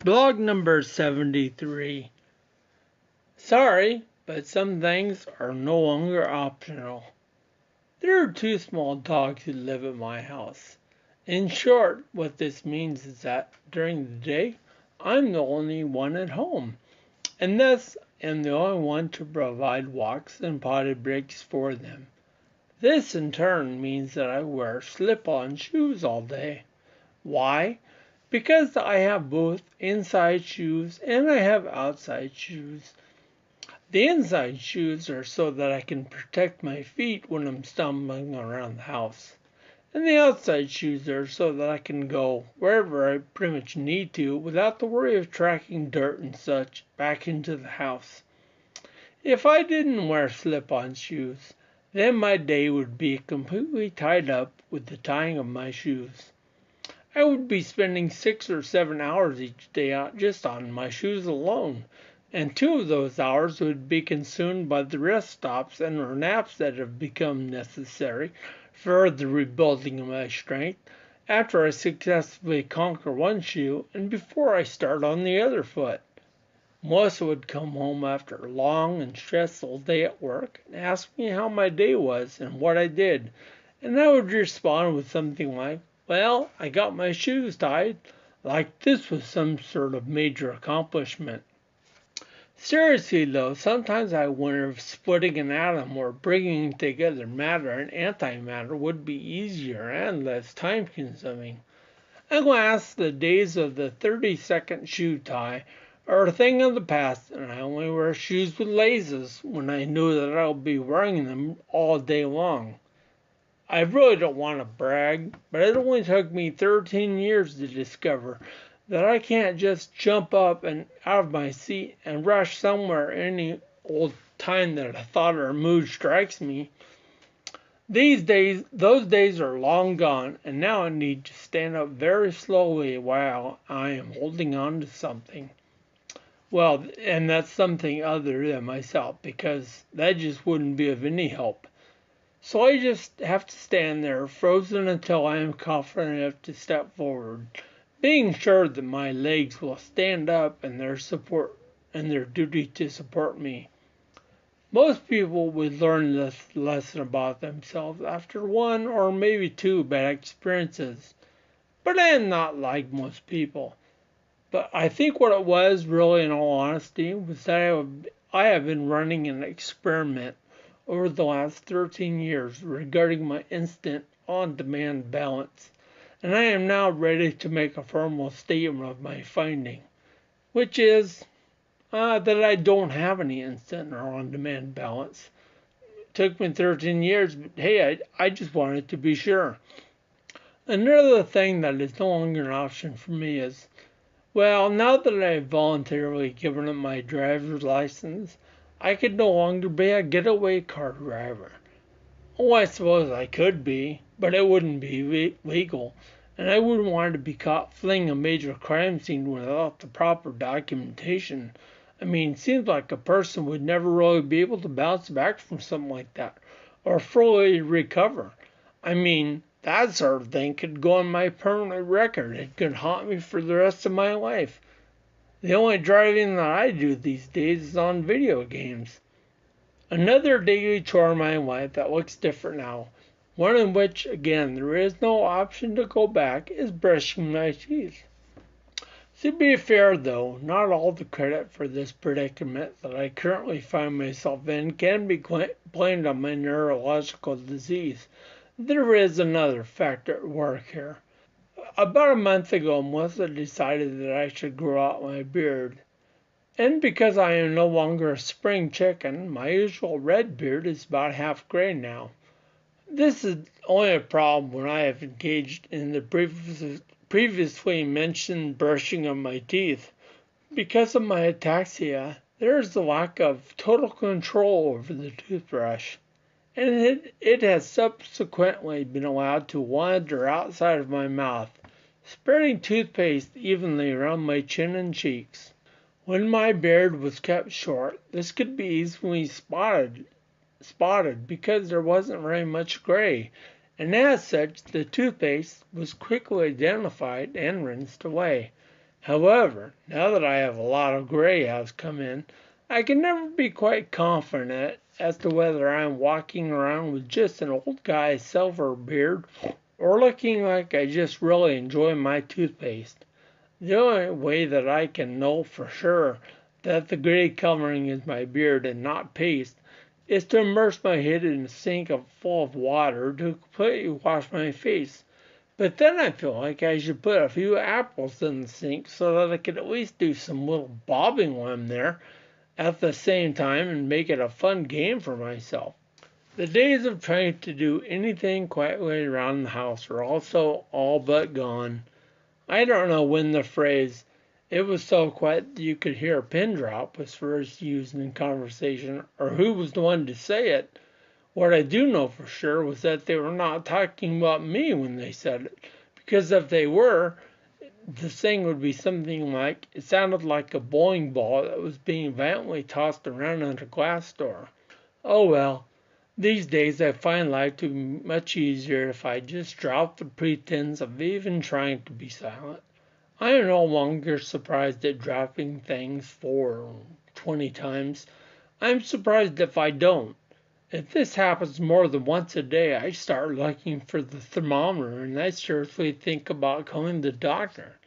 Blog number 73. Sorry, but some things are no longer optional. There are two small dogs who live at my house. In short, what this means is that during the day, I'm the only one at home, and thus am the only one to provide walks and potty breaks for them. This in turn means that I wear slip-on shoes all day. Why? Because I have both inside shoes and I have outside shoes. The inside shoes are so that I can protect my feet when I'm stumbling around the house. And the outside shoes are so that I can go wherever I pretty much need to without the worry of tracking dirt and such back into the house. If I didn't wear slip-on shoes, then my day would be completely tied up with the tying of my shoes. I would be spending 6 or 7 hours each day just on my shoes alone, and 2 of those hours would be consumed by the rest stops and or naps that have become necessary for the rebuilding of my strength after I successfully conquer one shoe and before I start on the other foot. Melissa would come home after a long and stressful day at work and ask me how my day was and what I did, and I would respond with something like, "Well, I got my shoes tied," like this was some sort of major accomplishment. Seriously though, sometimes I wonder if splitting an atom or bringing together matter and antimatter would be easier and less time consuming. Alas, the days of the 30-second shoe tie are a thing of the past, and I only wear shoes with laces when I know that I'll be wearing them all day long. I really don't want to brag, but it only took me 13 years to discover that I can't just jump up and out of my seat and rush somewhere any old time that a thought or mood strikes me. These days, those days are long gone, and now I need to stand up very slowly while I am holding on to something. Well, and that's something other than myself, because that just wouldn't be of any help. So I just have to stand there, frozen until I am confident enough to step forward, being sure that my legs will stand up and their duty to support me. Most people would learn this lesson about themselves after 1 or maybe 2 bad experiences, but I am not like most people. But I think what it was, really, in all honesty, was that I have been running an experiment over the last 13 years regarding my instant on-demand balance, and I am now ready to make a formal statement of my finding, which is that I don't have any instant or on-demand balance. It took me 13 years, but hey, I just wanted to be sure. Another thing that is no longer an option for me is, well, now that I've voluntarily given up my driver's license, I could no longer be a getaway car driver. Oh, I suppose I could be, but it wouldn't be legal, and I wouldn't want to be caught fleeing a major crime scene without the proper documentation. I mean, it seems like a person would never really be able to bounce back from something like that, or fully recover. I mean, that sort of thing could go on my permanent record. It could haunt me for the rest of my life. The only driving that I do these days is on video games. Another daily chore in my life that looks different now, one in which, again, there is no option to go back, is brushing my teeth. To be fair, though, not all the credit for this predicament that I currently find myself in can be blamed on my neurological disease. There is another factor at work here. About a month ago, Melissa decided that I should grow out my beard. And because I am no longer a spring chicken, my usual red beard is about half gray now. This is only a problem when I have engaged in the previously mentioned brushing of my teeth. Because of my ataxia, there is a lack of total control over the toothbrush, and it has subsequently been allowed to wander outside of my mouth, spreading toothpaste evenly around my chin and cheeks. When my beard was kept short, this could be easily spotted because there wasn't very much gray, and as such the toothpaste was quickly identified and rinsed away. However, now that I have a lot of gray hairs come in, I can never be quite confident as to whether I am walking around with just an old guy's silver beard or looking like I just really enjoy my toothpaste. The only way that I can know for sure that the gray covering is my beard and not paste is to immerse my head in a sink full of water to completely wash my face. But then I feel like I should put a few apples in the sink so that I could at least do some little bobbing when I'm there at the same time and make it a fun game for myself. The days of trying to do anything quietly around the house are also all but gone. I don't know when the phrase, "it was so quiet that you could hear a pin drop," was first used in conversation, or who was the one to say it. What I do know for sure was that they were not talking about me when they said it, because if they were, the saying would be something like, "it sounded like a bowling ball that was being violently tossed around in a glass door." Oh well, these days I find life to be much easier if I just drop the pretense of even trying to be silent. I am no longer surprised at dropping things 20 times. I'm surprised if I don't. If this happens more than once a day, I start looking for the thermometer and I seriously think about calling the doctor.